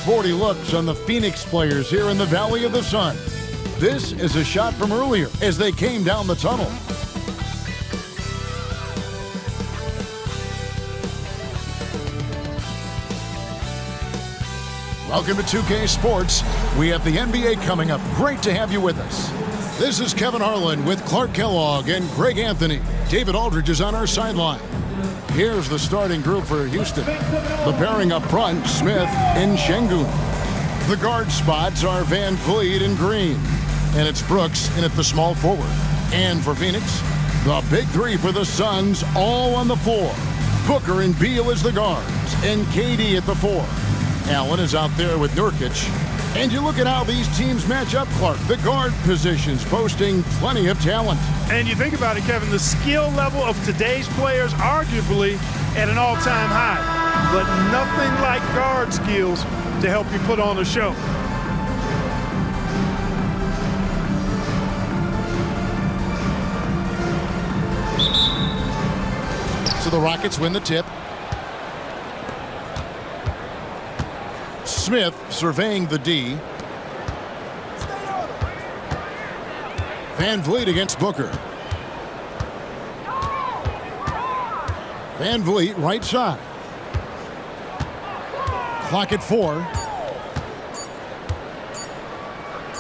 sporty looks on the Phoenix players here in the Valley of the Sun. This is a shot from earlier as they came down the tunnel. Welcome to 2K Sports. We have the NBA coming up. Great to have you with us. This is Kevin Harlan with Clark Kellogg and Greg Anthony. David Aldridge is on our sideline. Here's the starting group for Houston. The pairing up front, Smith and Şengün. The guard spots are Van Vliet and Green. And it's Brooks in at the small forward. And for Phoenix, the big three for the Suns all on the floor. Booker and Beal as the guards, and KD at the four. Allen is out there with Nurkic. And you look at how these teams match up, Clark. The guard positions boasting plenty of talent. And you think about it, Kevin, the skill level of today's players arguably at an all-time high. But nothing like guard skills to help you put on a show. So the Rockets win the tip. Smith surveying the D. Van Vliet against Booker. Van Vliet right side. Clock at 4.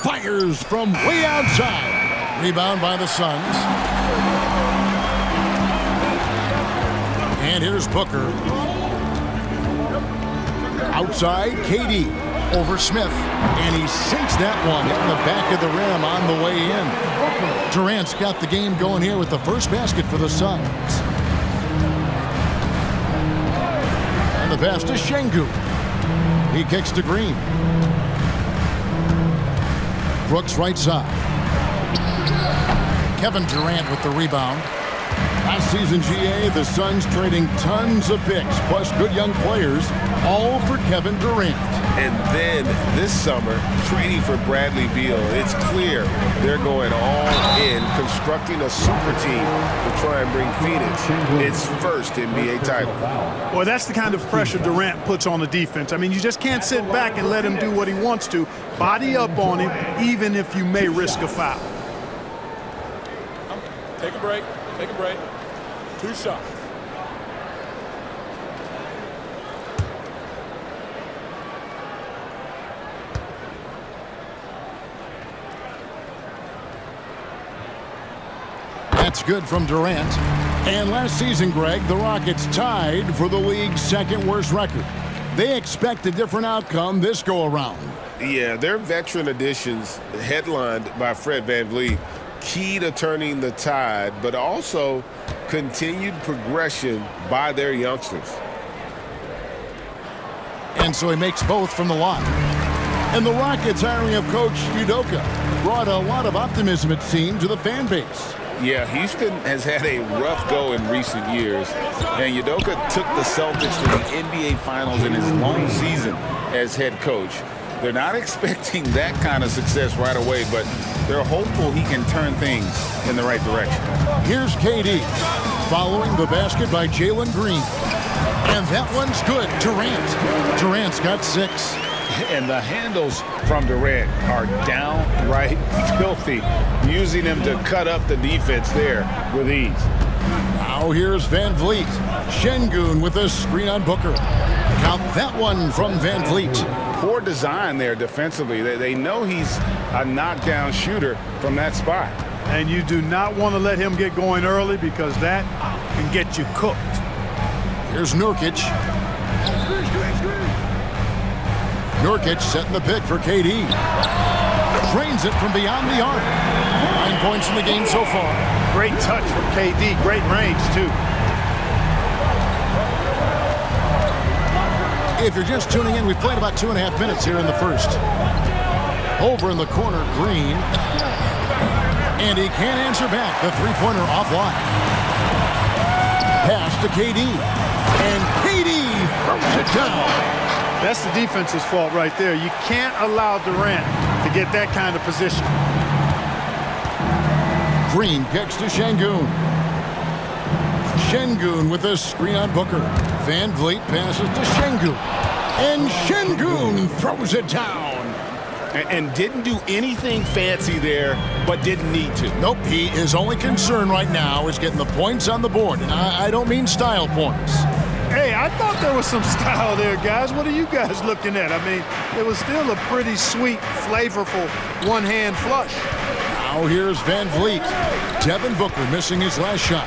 Fires from way outside. Rebound by the Suns. And here's Booker. Outside, KD over Smith. And he sinks that one, hitting the back of the rim on the way in. Durant's got the game going here with the first basket for the Suns. And the pass to Şengün. He kicks to Green. Brooks right side. Kevin Durant with the rebound. Last season, GA, the Suns trading tons of picks, plus good young players, all for Kevin Durant. And then this summer, trading for Bradley Beal. It's clear they're going all in, constructing a super team to try and bring Phoenix its first NBA title. Well, that's the kind of pressure Durant puts on the defense. I mean, you just can't sit back and let him do what he wants to. Body up on him, even if you may risk a foul. Take a break. Take a break. 2 shots. That's good from Durant. And last season, Greg, the Rockets tied for the league's second worst record. They expect a different outcome this go-around. Yeah, their veteran additions, headlined by Fred VanVleet, key to turning the tide, but also continued progression by their youngsters. And so he makes both from the line. And the Rockets hiring of Coach Udoka brought a lot of optimism, it seemed, to the fan base. Yeah, Houston has had a rough go in recent years, and Udoka took the Celtics to the NBA Finals in his long season as head coach. They're not expecting that kind of success right away, but they're hopeful he can turn things in the right direction. Here's KD, following the basket by Jalen Green. And that one's good. Durant's got 6. And the handles from Durant are downright filthy, using him to cut up the defense there with ease. Now here's Van Vliet. Şengün with a screen on Booker. Count that one from Van Vliet. Poor design there defensively. They know he's a knockdown shooter from that spot. And you do not want to let him get going early because that can get you cooked. Here's Nurkic. Nurkic setting the pick for KD. Trains it from beyond the arc. 9 points in the game so far. Great touch from KD. Great range, too. If you're just tuning in, we've played about 2.5 minutes here in the first. Over in the corner, Green. And he can't answer back. The three-pointer offline. Pass to KD. And KD throws it down. That's the defense's fault right there. You can't allow Durant to get that kind of position. Green kicks to Şengün. Şengün with a screen on Booker. Van Vliet passes to Şengün. And Şengün throws it down. And didn't do anything fancy there, but didn't need to. Nope, his only concern right now is getting the points on the board. And I don't mean style points. Hey, I thought there was some style there, guys. What are you guys looking at? I mean, it was still a pretty sweet, flavorful one-hand flush. Now here's Van Vliet. Devin Booker missing his last shot.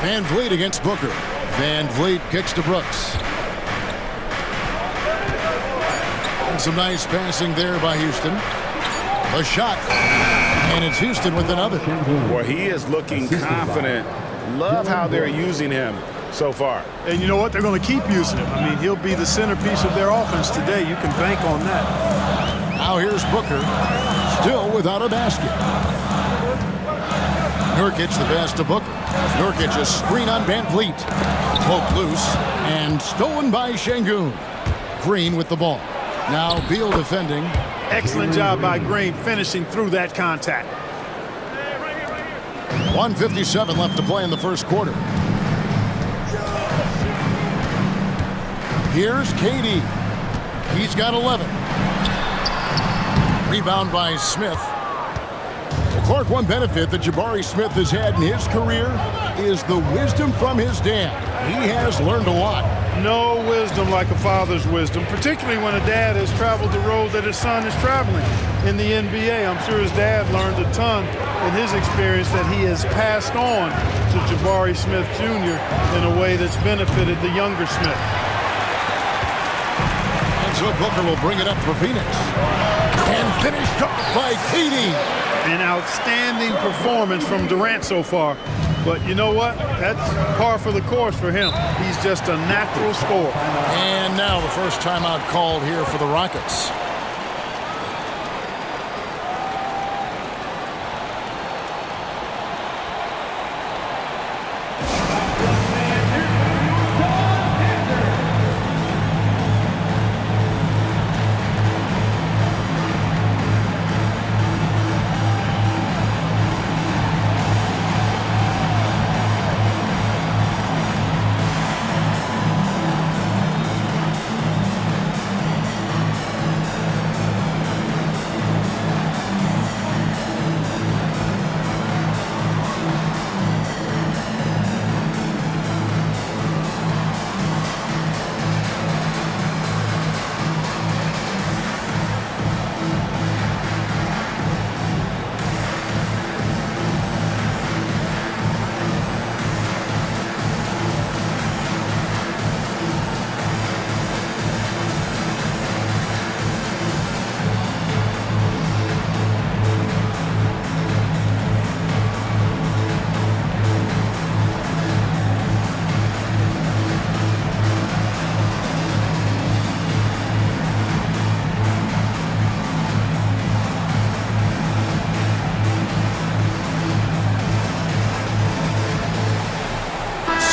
Van Vliet against Booker. Van Vliet kicks to Brooks. And some nice passing there by Houston. A shot. And it's Houston with another. Boy, he is looking confident. Love how they're using him so far. And you know what? They're going to keep using him. I mean, he'll be the centerpiece of their offense today. You can bank on that. Now here's Booker. Still without a basket. Nurkic the pass to Booker. Nurkic a screen on Van Vliet. Poked loose and stolen by Şengün. Green with the ball. Now Beal defending. Excellent job by Green finishing through that contact. 1:57 left to play in the first quarter. Here's KD. He's got 11. Rebound by Smith. Clark, one benefit that Jabari Smith has had in his career is the wisdom from his dad. He has learned a lot. No wisdom like a father's wisdom, particularly when a dad has traveled the road that his son is traveling in the NBA. I'm sure his dad learned a ton in his experience that he has passed on to Jabari Smith Jr. in a way that's benefited the younger Smith. And so Booker will bring it up for Phoenix. And finished off by KD. An outstanding performance from Durant so far. But you know what? That's par for the course for him. He's just a natural scorer. And now the first timeout called here for the Rockets.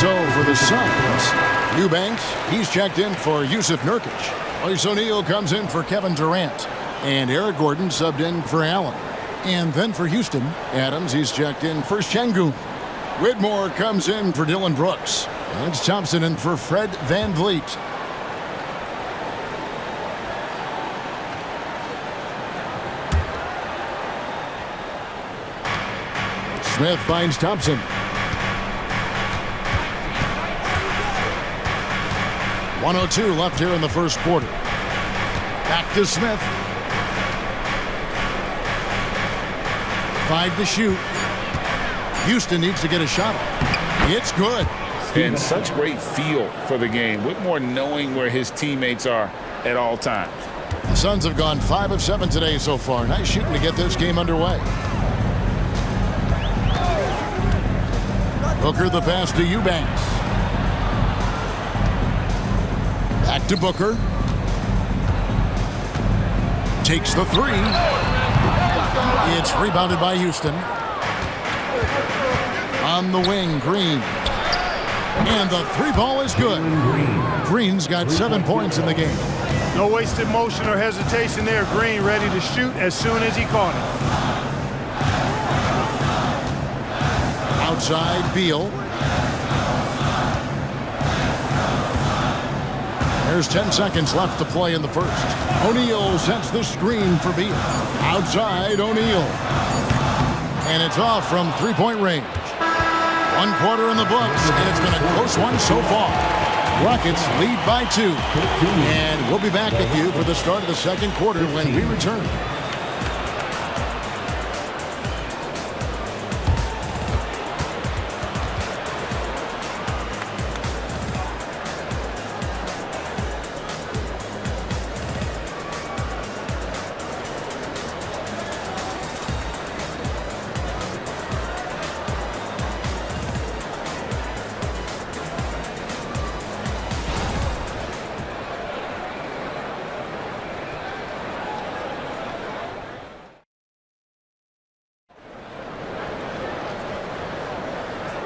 So for the Suns, Eubanks, he's checked in for Yusuf Nurkic. Royce O'Neal comes in for Kevin Durant. And Eric Gordon subbed in for Allen. And then for Houston, Adams, he's checked in for Şengün. Whitmore comes in for Dylan Brooks. And it's Thompson in for Fred Van Vliet. Smith finds Thompson. .102 left here in the first quarter. Back to Smith. 5 to shoot. Houston needs to get a shot off. It's good. And such great feel for the game. Whitmore knowing where his teammates are at all times. The Suns have gone 5 of 7 today so far. Nice shooting to get this game underway. Booker the pass to Eubanks. Back to Booker. Takes the three. It's rebounded by Houston. On the wing, Green. And the three ball is good. Green's got 7 points in the game. No wasted motion or hesitation there. Green ready to shoot as soon as he caught it. Outside, Beal. There's 10 seconds left to play in the first. O'Neal sets the screen for Beal. Outside, O'Neal. And it's off from three-point range. 1 quarter in the books, and it's been a close one so far. Rockets lead by 2. And we'll be back with you for the start of the second quarter when we return.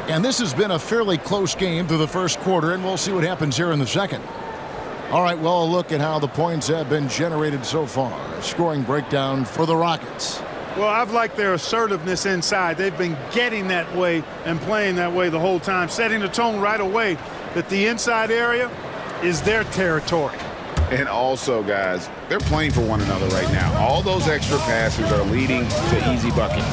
And this has been a fairly close game through the first quarter, and we'll see what happens here in the second. All right, well, a look at how the points have been generated so far. A scoring breakdown for the Rockets. Well, I've liked their assertiveness inside. They've been getting that way and playing that way the whole time, setting the tone right away that the inside area is their territory. And also, guys, they're playing for one another right now. All those extra passes are leading to easy buckets.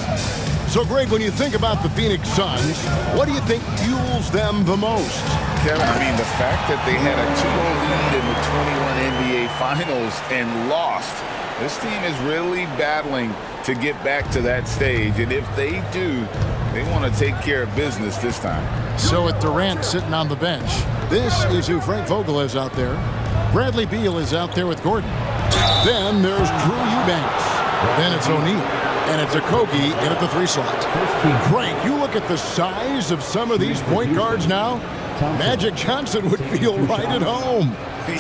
So, Greg, when you think about the Phoenix Suns, what do you think fuels them the most? Kevin, I mean, the fact that they had a 2-0 lead in the 21 NBA Finals and lost. This team is really battling to get back to that stage. And if they do, they want to take care of business this time. So with Durant sitting on the bench, this is who Frank Vogel is out there. Bradley Beal is out there with Gordon. Then there's Drew Eubanks. Then it's O'Neal. And it's Okogie in at the 3 slot. Frank, you look at the size of some of these point guards now. Magic Johnson would feel right at home.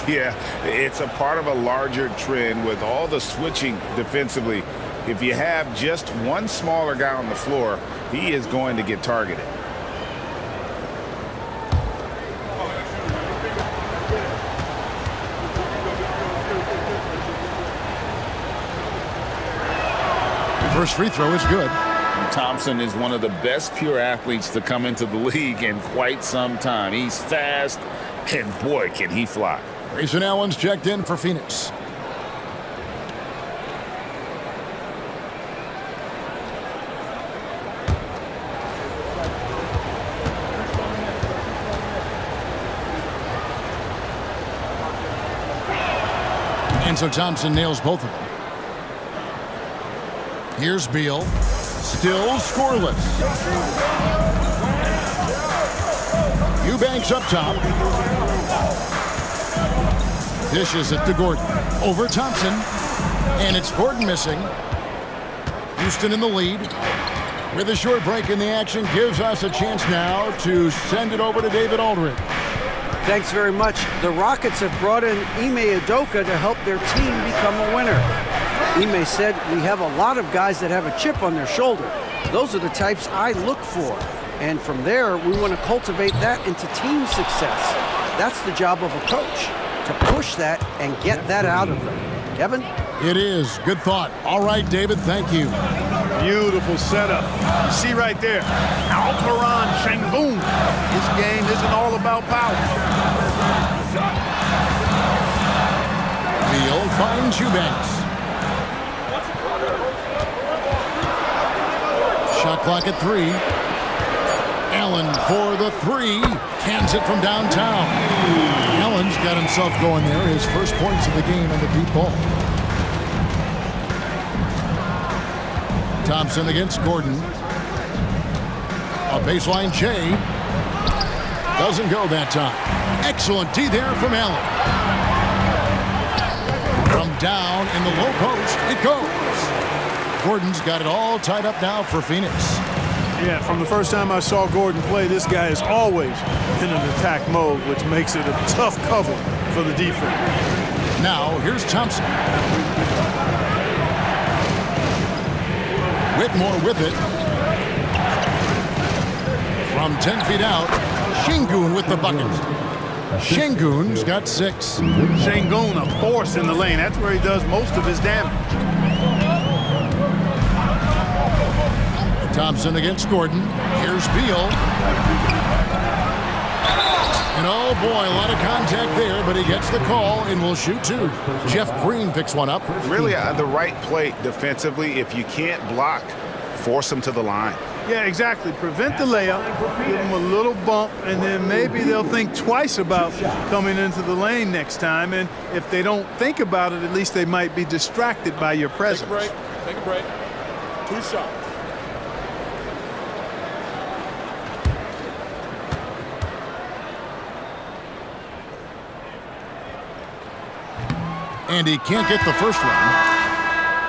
Yeah, it's a part of a larger trend with all the switching defensively. If you have just one smaller guy on the floor, he is going to get targeted. First free throw is good. Thompson is one of the best pure athletes to come into the league in quite some time. He's fast, and boy, can he fly. Grayson Allen's checked in for Phoenix. And so Thompson nails both of them. Here's Beal. Still scoreless. Eubanks up top. Dishes it to Gordon. Over Thompson. And it's Gordon missing. Houston in the lead. With a short break in the action, gives us a chance now to send it over to David Aldridge. Thanks very much. The Rockets have brought in Ime Udoka to help their team become a winner. Ime said, "We have a lot of guys that have a chip on their shoulder. Those are the types I look for. And from there, we want to cultivate that into team success. That's the job of a coach, to push that and get that out of them." Kevin? It is. Good thought. All right, David, thank you. Beautiful setup. You see right there, Alperen Sengun. His game isn't all about power. Beal finds Eubanks. Shot clock at 3. Allen for the 3. Cans it from downtown. Allen's got himself going there. His first points of the game in the deep ball. Thompson against Gordon. A baseline J. Doesn't go that time. Excellent D there from Allen. From down in the low post, it goes. Gordon's got it all tied up now for Phoenix. Yeah, from the first time I saw Gordon play, this guy is always in an attack mode, which makes it a tough cover for the defense. Now, here's Thompson. Whitmore with it. From 10 feet out, Sengun with the bucket. Sengun's got 6. Sengun, a force in the lane. That's where he does most of his damage. Thompson against Gordon. Here's Beal. And oh boy, a lot of contact there, but he gets the call and will shoot two. Jeff Green picks one up. Really the right play defensively. If you can't block, force them to the line. Yeah, exactly. Prevent the layup, give them a little bump, and then maybe they'll think twice about coming into the lane next time. And if they don't think about it, at least they might be distracted by your presence. Take a break. 2 shots. And he can't get the first one.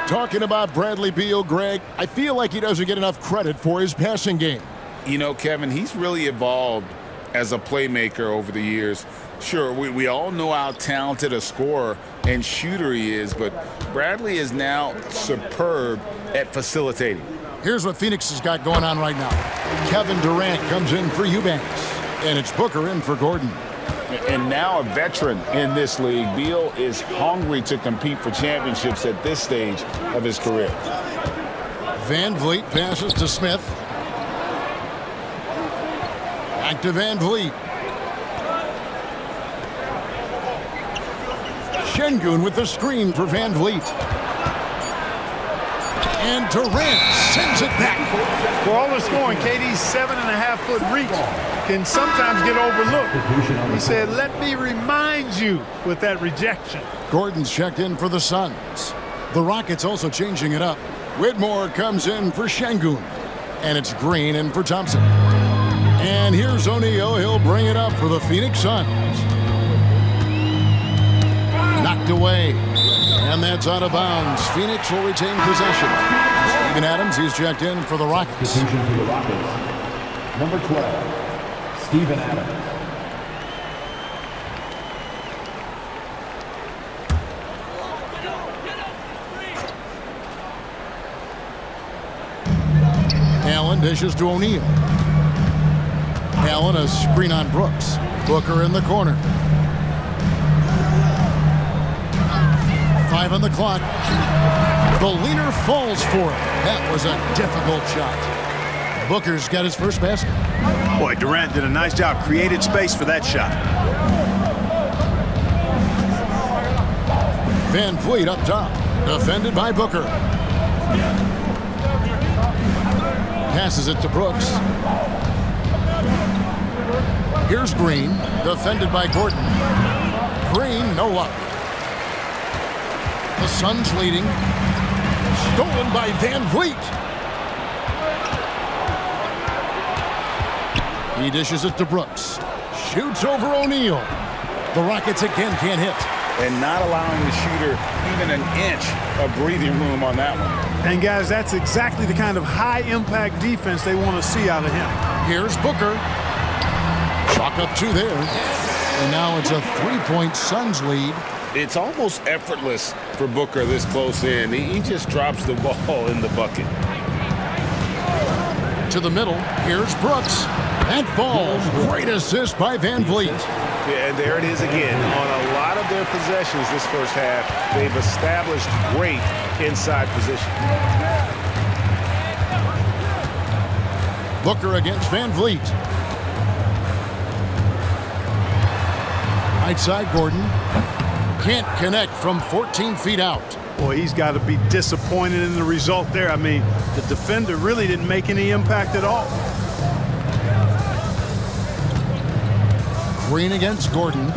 Talking about Bradley Beal, Greg, I feel like he doesn't get enough credit for his passing game. You know, Kevin, he's really evolved as a playmaker over the years. Sure, we all know how talented a scorer and shooter he is, but Bradley is now superb at facilitating. Here's what Phoenix has got going on right now. Kevin Durant comes in for Eubanks, and it's Booker in for Gordon. And now a veteran in this league, Beal is hungry to compete for championships at this stage of his career. Van Vliet passes to Smith. Back to Van Vliet. Şengün with the screen for Van Vliet. And Durant sends it back. For all the scoring, KD's 7.5-foot reach can sometimes get overlooked. He said, let me remind you with that rejection. Gordon's checked in for the Suns. The Rockets also changing it up. Whitmore comes in for Şengün. And it's Green in for Thompson. And here's O'Neal. He'll bring it up for the Phoenix Suns. Knocked away. And that's out of bounds. Phoenix will retain possession. Steven Adams, he's checked in for the Rockets. Substitution for the Rockets. Number 12, Steven Adams. Allen dishes to O'Neal. Allen a screen on Brooks. Booker in the corner. 5 on the clock. The leaner falls for it. That was a difficult shot. Booker's got his first basket. Boy, Durant did a nice job, created space for that shot. Van Vliet up top, defended by Booker. Passes it to Brooks. Here's Green, defended by Gordon. Green, no luck. The Suns leading. Stolen by Van Vliet. He dishes it to Brooks. Shoots over O'Neal. The Rockets again can't hit. And not allowing the shooter even an inch of breathing room on that one. And guys, that's exactly the kind of high-impact defense they want to see out of him. Here's Booker. Chalk up 2 there. And now it's a 3-point Suns lead. It's almost effortless for Booker this close in. He just drops the ball in the bucket. To the middle, here's Brooks. That falls. Great assist by Van Vliet. Yeah, and there it is again. On a lot of their possessions this first half, they've established great inside position. Booker against Van Vliet. Right side, Gordon. Can't connect from 14 feet out. Boy, he's got to be disappointed in the result there. I mean, the defender really didn't make any impact at all. Green against Gordon.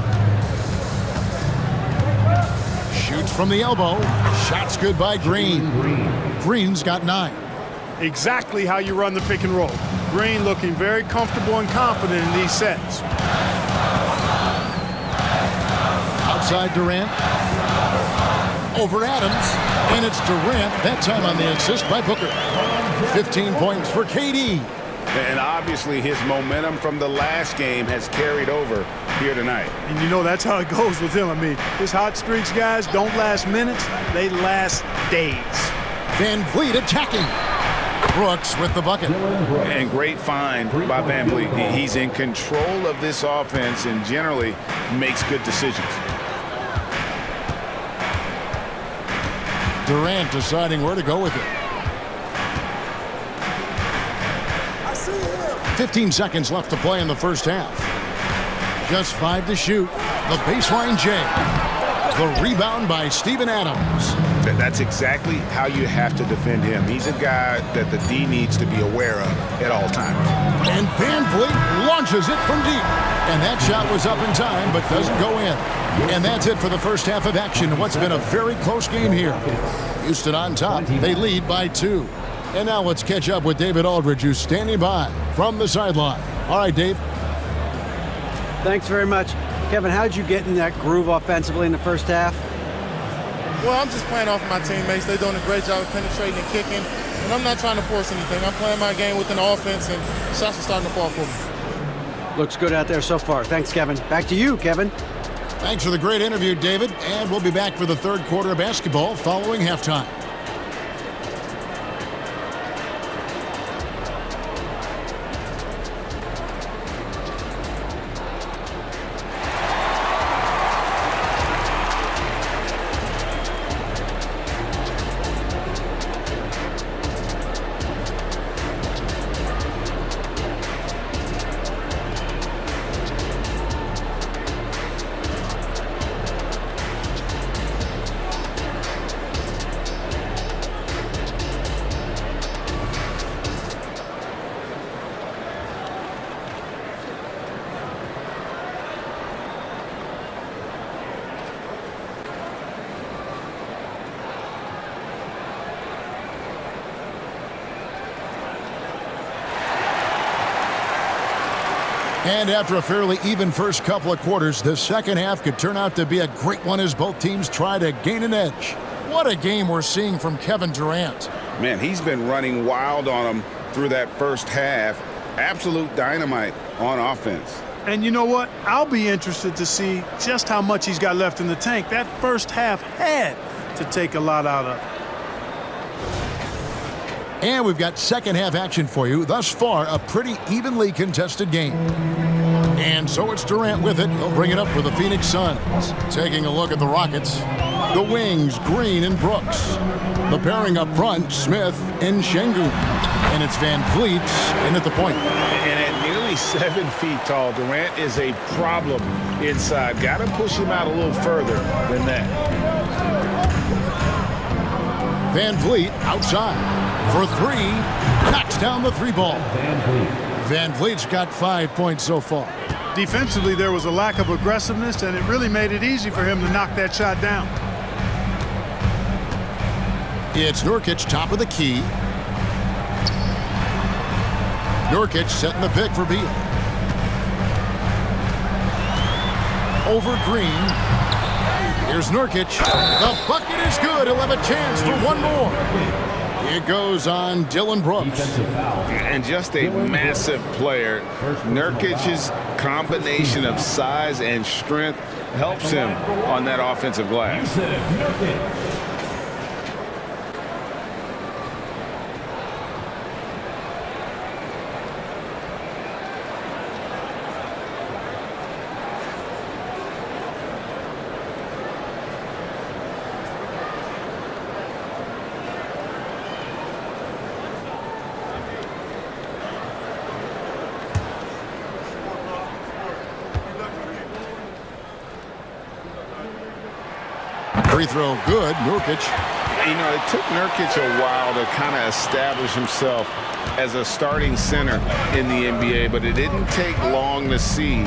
Shoots from the elbow. Shot's good by Green. Green's got 9. Exactly how you run the pick and roll. Green looking very comfortable and confident in these sets. Outside Durant. Over Adams. And it's Durant, that time on the assist by Booker. 15 points for KD. And obviously his momentum from the last game has carried over here tonight. And you know that's how it goes with him. I mean, his hot streaks, guys, don't last minutes. They last days. Van Vliet attacking. Brooks with the bucket. And great find by Van Vliet. He's in control of this offense and generally makes good decisions. Durant deciding where to go with it. 15 seconds left to play in the first half. Just 5 to shoot. The baseline J. The rebound by Steven Adams. That's exactly how you have to defend him. He's a guy that the D needs to be aware of at all times. And Van Vliet launches it from deep. And that shot was up in time, but doesn't go in. And that's it for the first half of action. What's been a very close game here. Houston on top. They lead by 2. And now let's catch up with David Aldridge, who's standing by from the sideline. All right, Dave. Thanks very much. Kevin, how did you get in that groove offensively in the first half? Well, I'm just playing off of my teammates. They're doing a great job of penetrating and kicking, and I'm not trying to force anything. I'm playing my game within the offense, and shots are starting to fall for me. Looks good out there so far. Thanks, Kevin. Back to you, Kevin. Thanks for the great interview, David. And we'll be back for the third quarter of basketball following halftime. And after a fairly even first couple of quarters, the second half could turn out to be a great one as both teams try to gain an edge. What a game we're seeing from Kevin Durant. Man, he's been running wild on them through that first half. Absolute dynamite on offense. And you know what? I'll be interested to see just how much he's got left in the tank. That first half had to take a lot out of it. And we've got second half action for you. Thus far, a pretty evenly contested game. And so it's Durant with it. He'll bring it up for the Phoenix Suns. Taking a look at the Rockets. The wings, Green and Brooks. The pairing up front, Smith and Şengün. And it's Van Vliet in at the point. And at nearly 7 feet tall, Durant is a problem inside. Got to push him out a little further than that. Van Vliet outside for 3. Knocks down the 3 ball. Van Vliet's got 5 points so far. Defensively, there was a lack of aggressiveness, and it really made it easy for him to knock that shot down. It's Nurkic, top of the key. Nurkic setting the pick for Beal. Over Green. Here's Nurkic. The bucket is good. He'll have a chance for one more. It goes on Dylan Brooks. And just a massive player. Nurkic's combination of size and strength helps him on that offensive glass. Free throw good, Nurkic. You know, it took Nurkic a while to kind of establish himself as a starting center in the NBA, but it didn't take long to see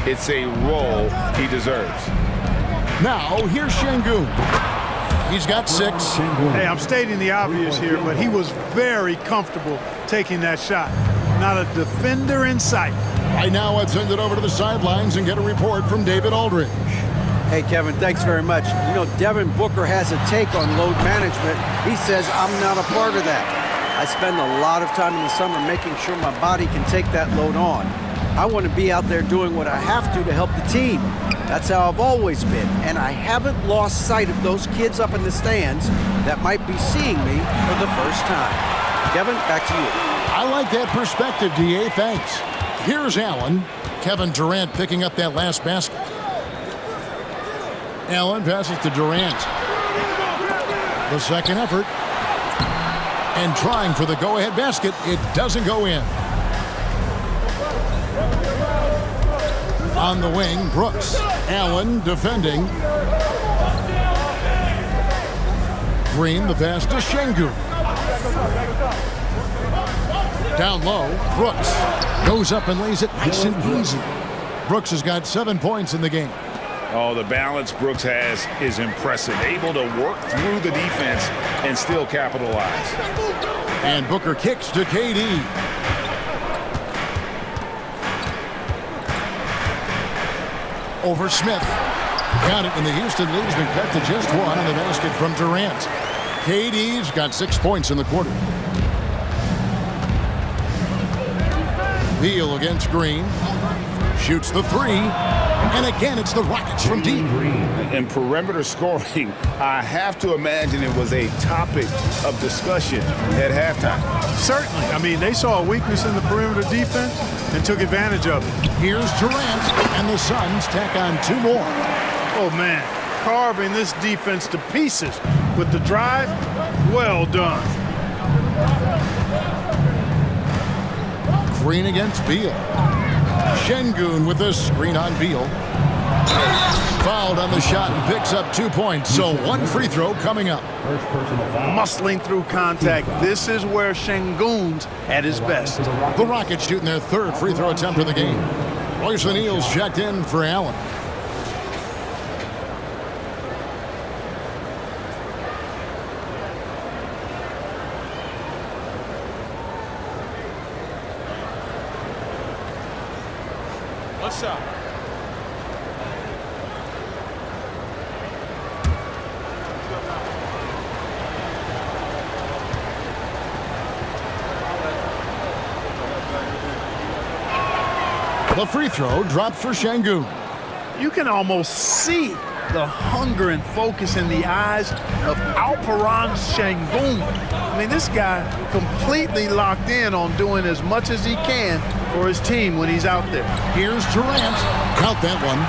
it's a role he deserves. Now, here's Şengün. He's got 6. Hey, I'm stating the obvious here, but he was very comfortable taking that shot. Not a defender in sight. Right now, let's send it over to the sidelines and get a report from David Aldridge. Hey, Kevin, thanks very much. You know, Devin Booker has a take on load management. He says I'm not a part of that. I spend a lot of time in the summer making sure my body can take that load on. I want to be out there doing what I have to help the team. That's how I've always been, and I haven't lost sight of those kids up in the stands that might be seeing me for the first time. Kevin, back to you. I like that perspective, D.A. Thanks. Here's Allen. Kevin Durant picking up that last basket. Allen passes to Durant. The second effort. And trying for the go-ahead basket. It doesn't go in. On the wing, Brooks. Allen defending. Green, the pass to Şengün. Down low, Brooks goes up and lays it nice and easy. Brooks has got 7 points in the game. Oh, the balance Brooks has is impressive. Able to work through the defense and still capitalize. And Booker kicks to KD. Over Smith. Got it, and the Houston lead's been cut to just one on the basket from Durant. KD's got 6 points in the quarter. Beal against Green. Shoots the three. And again, it's the Rockets from deep. And perimeter scoring, I have to imagine it was a topic of discussion at halftime. Certainly. I mean, they saw a weakness in the perimeter defense and took advantage of it. Here's Durant, and the Suns tack on 2 more. Oh, man, carving this defense to pieces with the drive. Well done. Green against Beal. Şengün with a screen on Beal. Fouled on the shot and picks up 2 points. So 1 free throw coming up. Muscling through contact. This is where Şengün's at his best. The Rockets shooting their 3rd free throw attempt of the game. Royce O'Neal's checked in for Allen. One shot. The free throw drops for Şengün. You can almost see the hunger and focus in the eyes of Alperen Şengün. I mean, this guy completely locked in on doing as much as he can for his team when he's out there. Here's Durant. Count that one.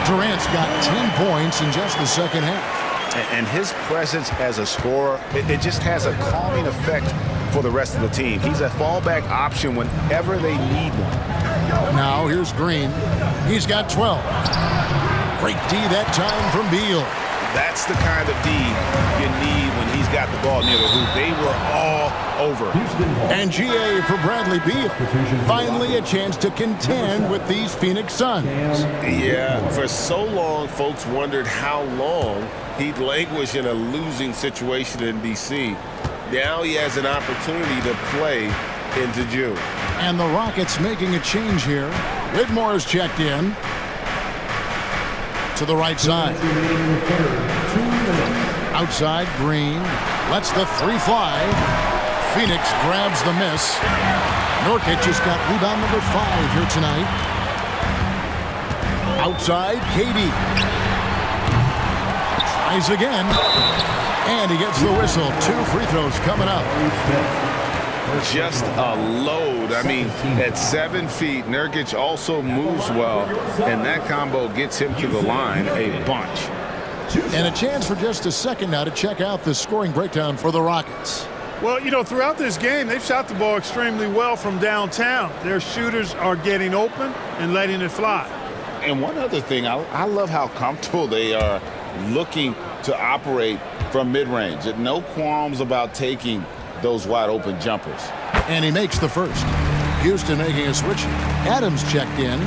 Durant's got 10 points in just the second half. And his presence as a scorer, it just has a calming effect for the rest of the team. He's a fallback option whenever they need one. Now here's Green. He's got 12. Great D that time from Beal. That's the kind of D you need when he's got the ball near the hoop. They were all over. And GA for Bradley Beal. Finally a chance to contend with these Phoenix Suns. Yeah, for so long, folks wondered how long he'd languish in a losing situation in D.C. Now he has an opportunity to play into June. And the Rockets making a change here. Whitmore's checked in. To the right side. Outside, Green lets the 3 fly. Phoenix grabs the miss. Nurkic has got rebound number 5 here tonight. Outside, KD. Tries again. And he gets the whistle. 2 free throws coming up. Just a load. I mean, at 7 feet, Nurkic also moves well, and that combo gets him to the line a bunch. And a chance for just a second now to check out the scoring breakdown for the Rockets. Well, you know, throughout this game, they've shot the ball extremely well from downtown. Their shooters are getting open and letting it fly. And one other thing, I love how comfortable they are looking to operate from mid-range. No qualms about taking those wide open jumpers. And he makes the first. Houston making a switch. Adams checked in.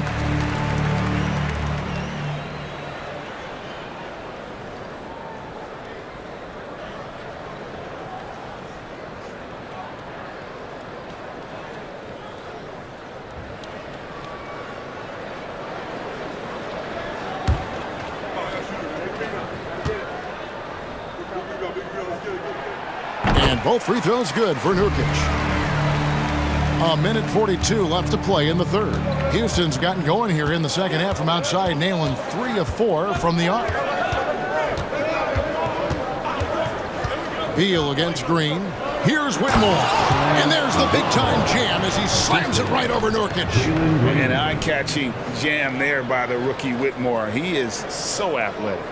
And both free throws good for Nurkic. 1:42 left to play in the 3rd. Houston's gotten going here in the second half from outside, nailing 3 of 4 from the arc. Beal against Green. Here's Whitmore. And there's the big-time jam as he slams it right over Nurkic. An eye-catching jam there by the rookie Whitmore. He is so athletic.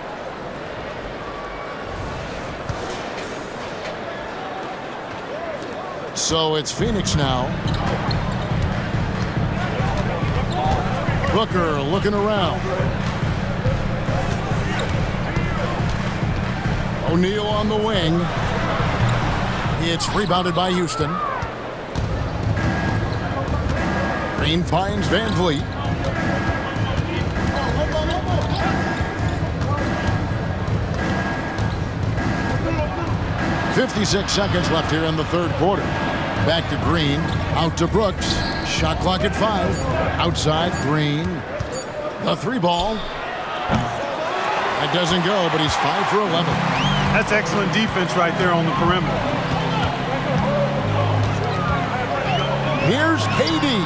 So it's Phoenix now. Booker looking around. O'Neal on the wing. It's rebounded by Houston. Green finds Van Vliet. .56 seconds left here in the third quarter. Back to Green. Out to Brooks. Shot clock at 5. Outside, Green. The 3-ball. That doesn't go, but he's 5 for 11. That's excellent defense right there on the perimeter. Here's KD.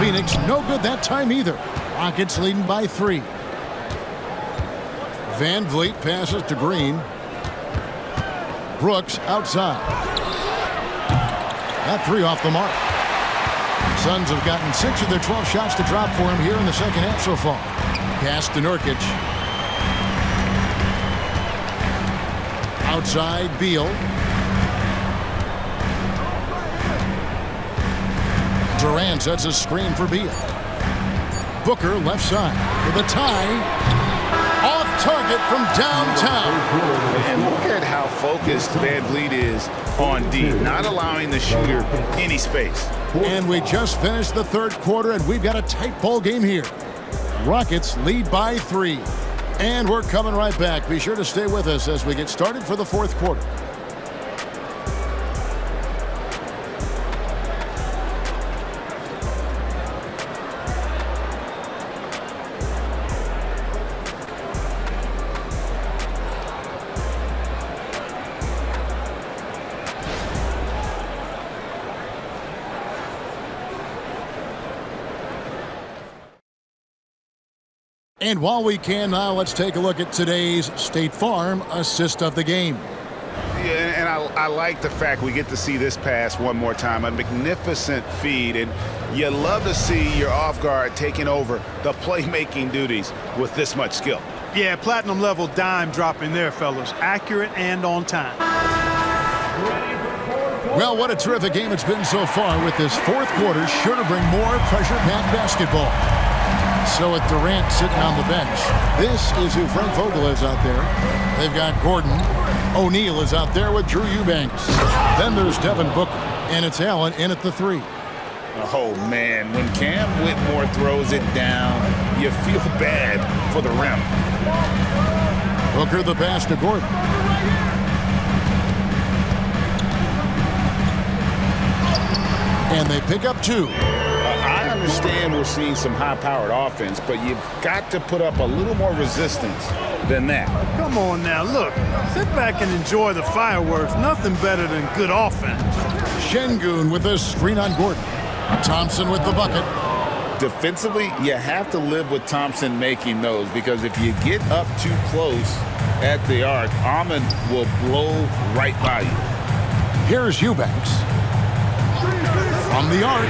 Phoenix no good that time either. Rockets leading by 3. Van Vliet passes to Green. Brooks outside. That 3 off the mark. Suns have gotten 6 of their 12 shots to drop for him here in the second half so far. Pass to Nurkic. Outside, Beal. Durant sets a screen for Beal. Booker left side for the tie. Off target from downtown. And look at how focused Van Vliet is on D, not allowing the shooter any space. And we just finished the third quarter, and we've got a tight ball game here. Rockets lead by 3. And we're coming right back. Be sure to stay with us as we get started for the fourth quarter. And while we can now, let's take a look at today's State Farm assist of the game. Yeah, and I like the fact we get to see this pass one more time. A magnificent feed, and you love to see your off guard taking over the playmaking duties with this much skill. Yeah, platinum level dime dropping there, fellas. Accurate and on time. Well, what a terrific game it's been so far, with this fourth quarter sure to bring more pressure-packed basketball. So with Durant sitting on the bench, this is who Frank Vogel is out there. They've got Gordon. O'Neal is out there with Drew Eubanks. Then there's Devin Booker, and it's Allen in at the 3. Oh, man, when Cam Whitmore throws it down, you feel bad for the rim. Booker the pass to Gordon. And they pick up 2. I understand we're seeing some high-powered offense, but you've got to put up a little more resistance than that. Come on now, look. Sit back and enjoy the fireworks. Nothing better than good offense. Şengün with a screen on Gordon. Thompson with the bucket. Defensively, you have to live with Thompson making those, because if you get up too close at the arc, Ahmed will blow right by you. Here's Eubanks. From the arc.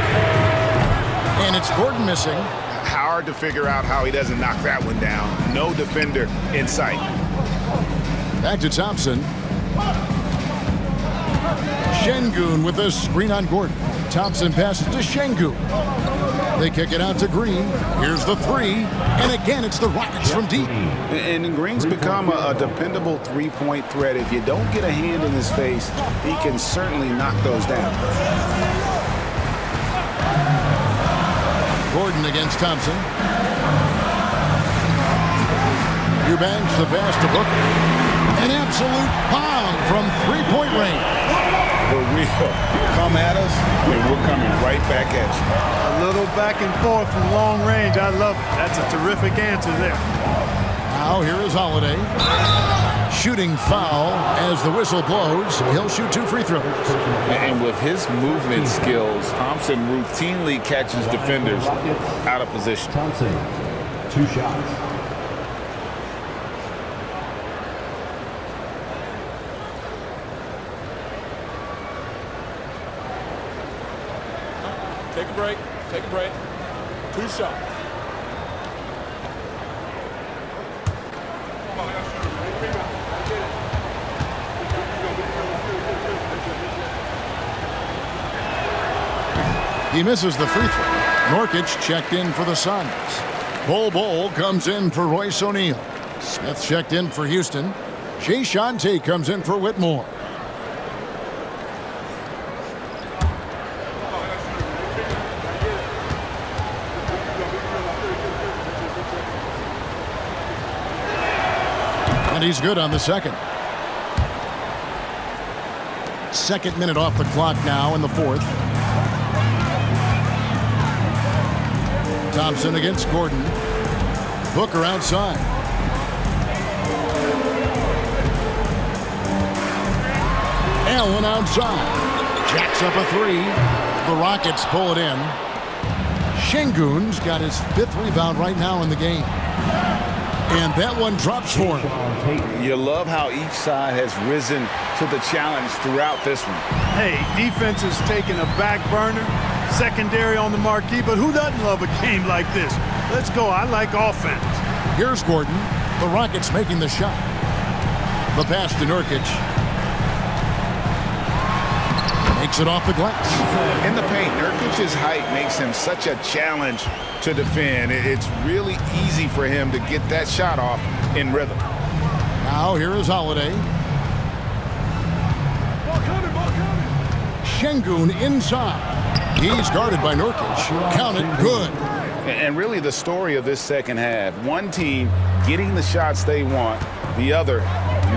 And it's Gordon missing. Hard to figure out how he doesn't knock that one down. No defender in sight. Back to Thompson. Şengün with a screen on Gordon. Thompson passes to Şengün. They kick it out to Green. Here's the 3. And again, it's the Rockets from deep. And Green's become a dependable three-point threat. If you don't get a hand in his face, he can certainly knock those down. Gordon against Thompson. Eubanks the pass to Booker. An absolute bomb from three-point range. For real. Come at us, and we're coming right back at you. A little back and forth from long range. I love it. That's a terrific answer there. Now here is Holiday. Shooting foul as the whistle blows. He'll shoot 2 free throws. And with his movement skills, Thompson routinely catches defenders out of position. Thompson, 2 shots. Take a break. Take a break. 2 shots. He misses the free throw. Nurkic checked in for the Suns. Bol comes in for Royce O'Neal. Smith checked in for Houston. Jayshawn Tate comes in for Whitmore. And he's good on the second. Second minute off the clock now in the fourth. Thompson against Gordon. Booker outside. Allen outside. Jacks up a three. The Rockets pull it in. Şengün's got his 5th rebound right now in the game. And that one drops for him. You love how each side has risen to the challenge throughout this one. Hey, defense is taking a back burner, secondary on the marquee, but who doesn't love a game like this? Let's go. I like offense. Here's Gordon. The Rockets making the shot. The pass to Nurkic. Makes it off the glass. In the paint, Nurkic's height makes him such a challenge to defend. It's really easy for him to get that shot off in rhythm. Now here is Holiday. Şengün inside. He's guarded by Nurkic. Count it, good. And really the story of this second half, one team getting the shots they want, the other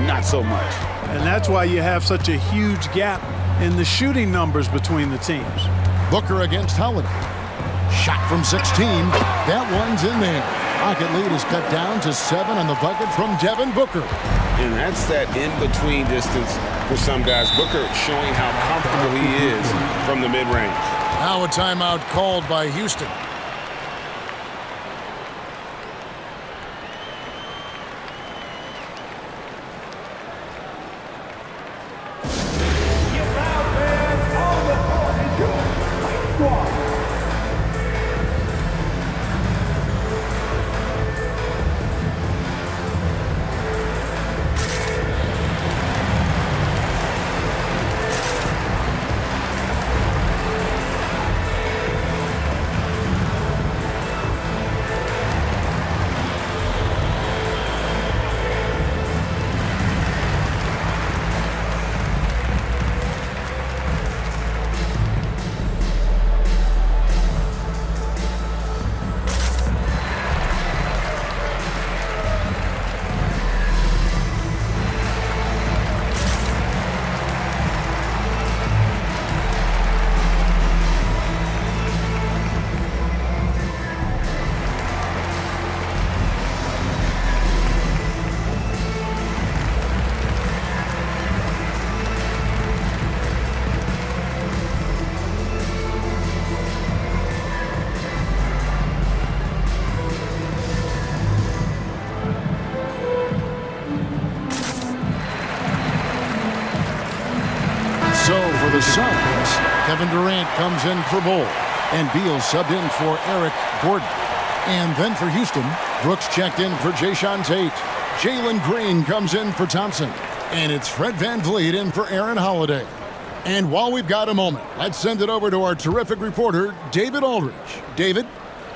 not so much. And that's why you have such a huge gap in the shooting numbers between the teams. Booker against Holiday. Shot from 16. That one's in there. Rocket lead is cut down to 7 on the bucket from Devin Booker. And that's that in-between distance for some guys. Booker showing how comfortable he is from the mid-range. Now a timeout called by Houston. The Suns, Kevin Durant comes in for Bol, and Beal subbed in for Eric Gordon. And then for Houston, Brooks checked in for Jayshawn Tate. Jalen Green comes in for Thompson, and it's Fred VanVleet in for Aaron Holiday. And while we've got a moment, let's send it over to our terrific reporter, David Aldridge. David?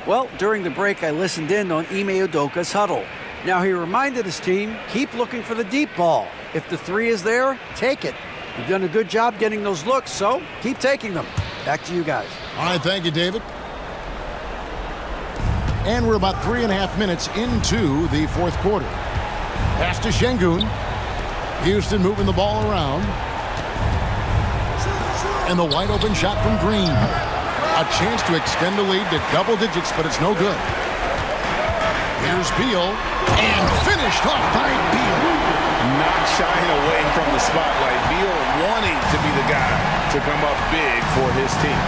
Well, during the break, I listened in on Ime Udoka's huddle. Now, he reminded his team, keep looking for the deep ball. If the three is there, take it. You've done a good job getting those looks, so keep taking them. Back to you guys. All right, thank you, David. And we're about 3.5 minutes into the fourth quarter. Pass to Şengün. Houston moving the ball around. And the wide open shot from Green. A chance to extend the lead to double digits, but it's no good. Here's Beal. And finished off by Beal. Not shying away from the spotlight. Beal wanting to be the guy to come up big for his team.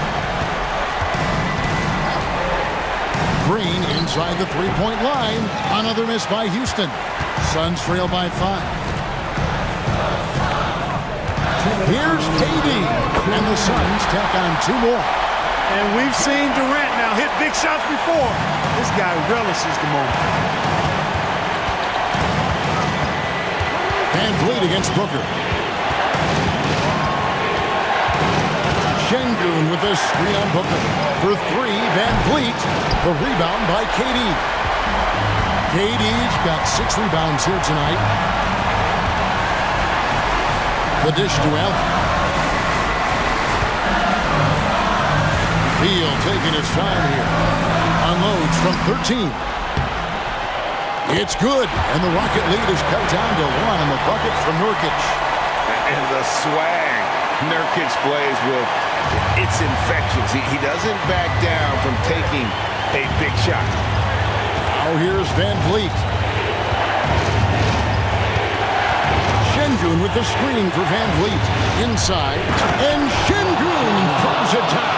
Green inside the three-point line. Another miss by Houston. Suns trail by 5. Here's KD. And the Suns tack on 2 more. And we've seen Durant now hit big shots before. This guy relishes the moment. VanVleet against Booker. Şengün with a screen on Booker. For 3, VanVleet. The rebound by KD. KD's got 6 rebounds here tonight. The dish to Allen. Beal taking his time here. Unloads from 13. It's good, and the Rocket lead is cut down to 1 on the bucket from Nurkic. And the swag Nurkic plays with, it's infectious. He doesn't back down from taking a big shot. Now here's Van Vliet. Şengün with the screen for Van Vliet. Inside, and Şengün throws it down.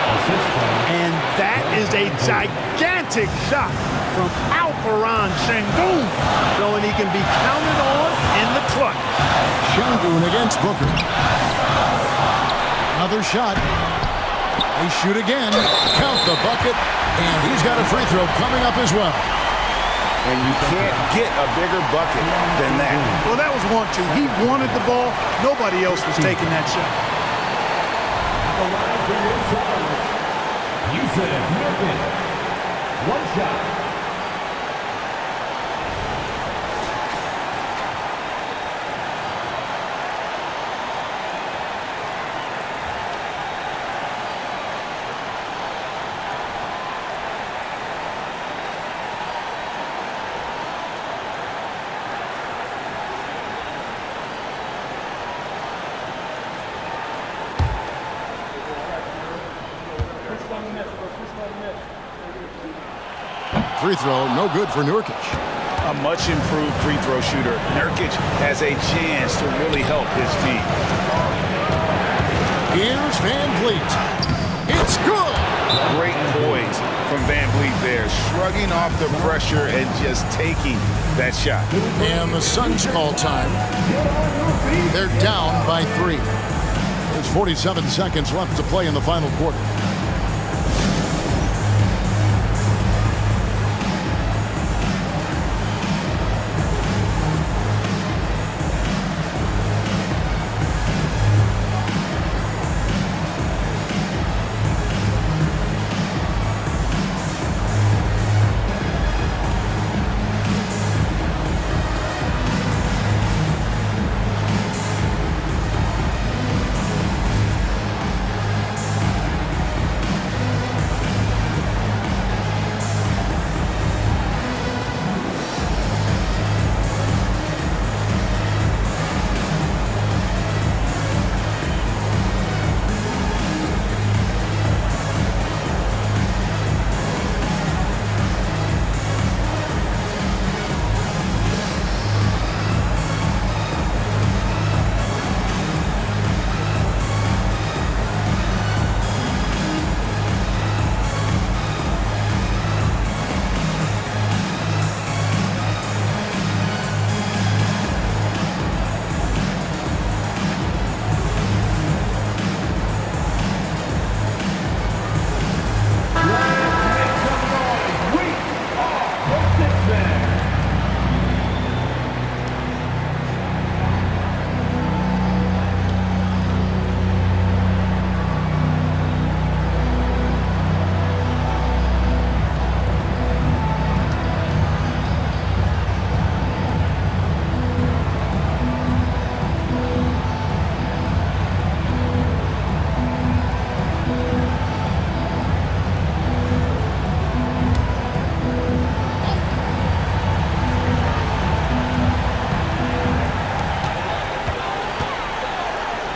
And that is a gigantic shot from Alperen Şengün, showing he can be counted on in the clutch. Şengün against Booker. Another shot. They shoot again. Count the bucket. And he's got a free throw coming up as well. And you can't get a bigger bucket than that. Well, that was 1-2. He wanted the ball. Nobody else was taking that shot. The line for your side. Yusuf Nurkic. 1 shot. Free throw, no good for Nurkic. A much improved free throw shooter. Nurkic has a chance to really help his team. Here's Van Vliet. It's good! Great poise from Van Vliet there, shrugging off the pressure and just taking that shot. And the Suns call time. They're down by 3. There's 47 seconds left to play in the final quarter.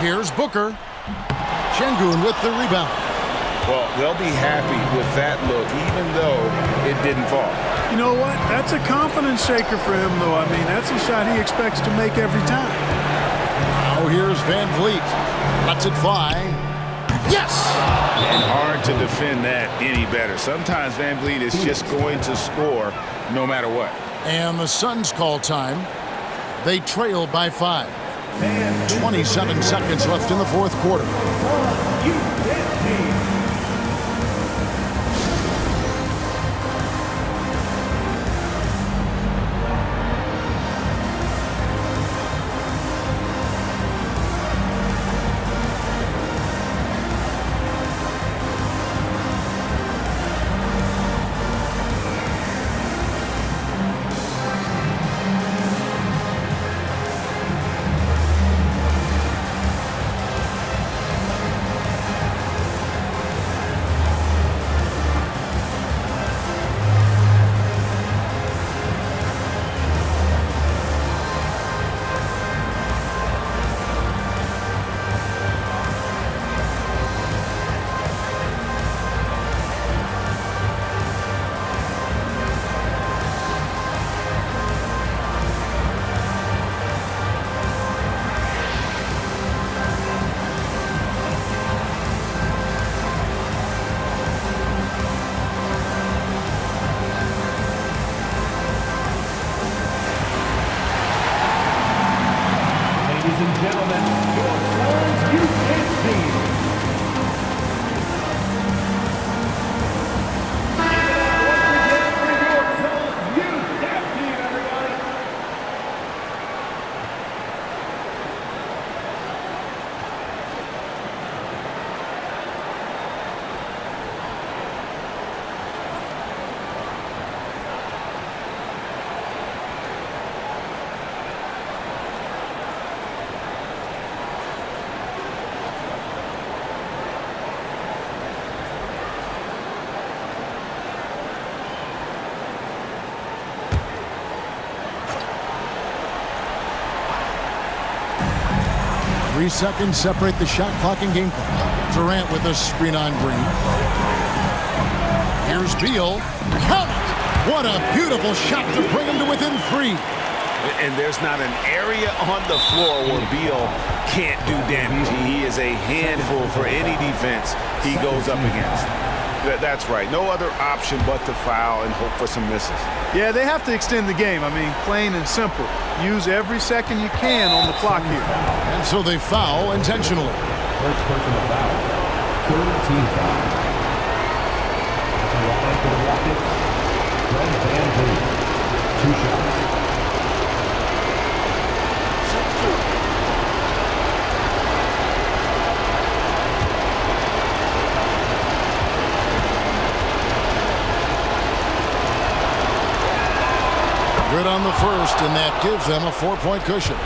Here's Booker. Şengün with the rebound. Well, they'll be happy with that look, even though it didn't fall. You know what? That's a confidence shaker for him, though. I mean, that's a shot he expects to make every time. Now here's Van Vliet. Lets it fly. Yes! And hard to defend that any better. Sometimes Van Vliet is just going to score no matter what. And the Suns call time. They trail by 5. 27 seconds left in the fourth quarter. 3 seconds separate the shot clock and game clock. Durant with a screen on Green. Here's Beal. Count it! What a beautiful shot to bring him to within 3. And there's not an area on the floor where Beal can't do damage. He is a handful for any defense he goes up against. That's right. No other option but to foul and hope for some misses. Yeah, they have to extend the game. I mean, plain and simple. Use every second you can on the clock here. And so they foul intentionally. First personal foul. Third team foul. At the line for the Rockets, Fred VanVleet. 2 shots. Good on the first, and that gives them a 4-point cushion.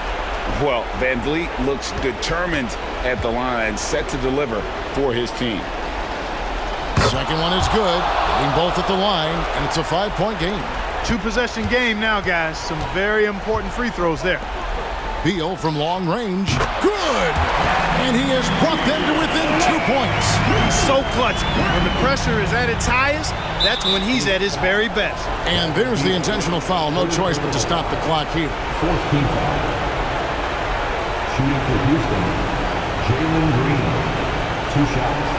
Well, VanVleet looks determined at the line, set to deliver for his team. Second one is good, hitting both at the line, and it's a 5-point game. 2-possession game now, guys. Some very important free throws there. Beal from long range. Good! And he has brought them to within 2 points. So clutch. When the pressure is at its highest, that's when he's at his very best. And there's the intentional foul. No choice but to stop the clock here. Fourth team foul. Shooting for Houston, Jalen Green. 2 shots.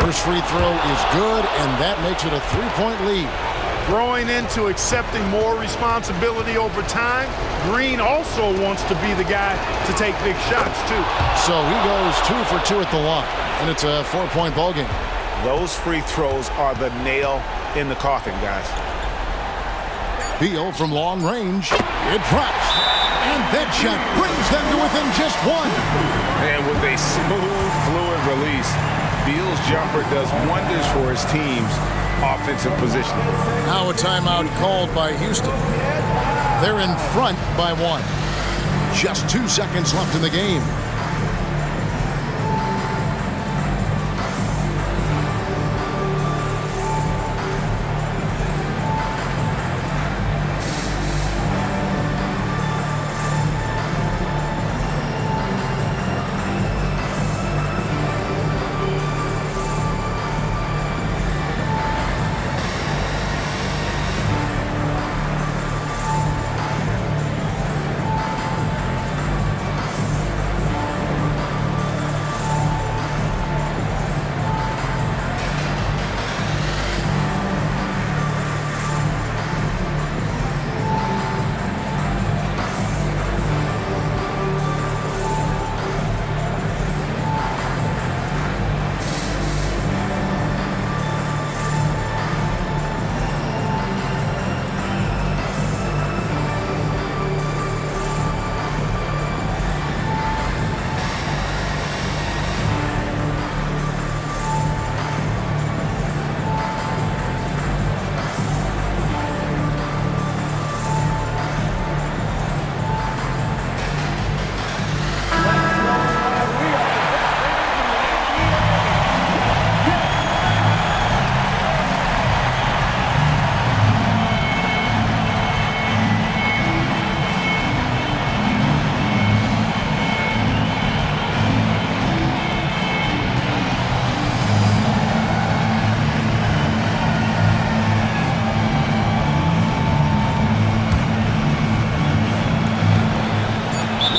First free throw is good, and that makes it a 3-point lead. Growing into accepting more responsibility over time, Green also wants to be the guy to take big shots, too. So he goes 2 for 2 at the line, and it's a 4-point ballgame. Those free throws are the nail in the coffin, guys. Beal from long range. It drops. And that shot brings them to within just 1. And with a smooth, fluid release, Beal's jumper does wonders for his team's offensive positioning. Now a timeout called by Houston. They're in front by 1. Just 2 seconds left in the game.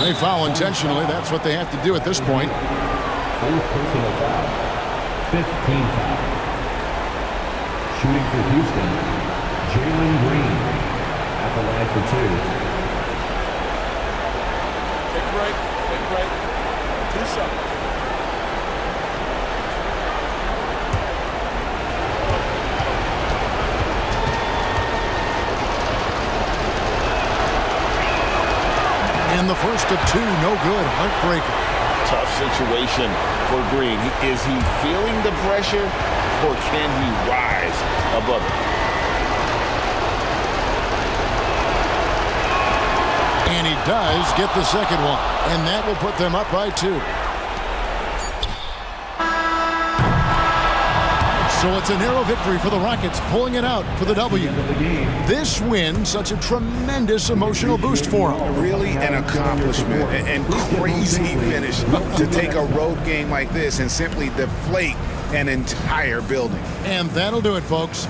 They foul intentionally. That's what they have to do at this point. Fourth personal foul. 15th foul. Shooting for Houston, Jalen Green at the line for 2. Take a break. Take a break. 2 shots. And the first of 2, no good. Heartbreaker. Tough situation for Green. Is he feeling the pressure, or can he rise above it? does get the second one, and that will put them up by 2. So it's a narrow victory for the Rockets, pulling it out for the W. This win, such a tremendous emotional boost for them. Really an accomplishment and crazy finish to take a road game like this and simply deflate an entire building. And that'll do it, folks.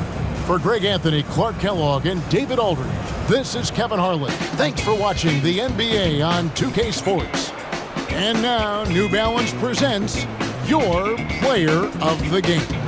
For Greg Anthony, Clark Kellogg, and David Aldridge, this is Kevin Harlan. Thanks for watching the NBA on 2K Sports. And now, New Balance presents your player of the game.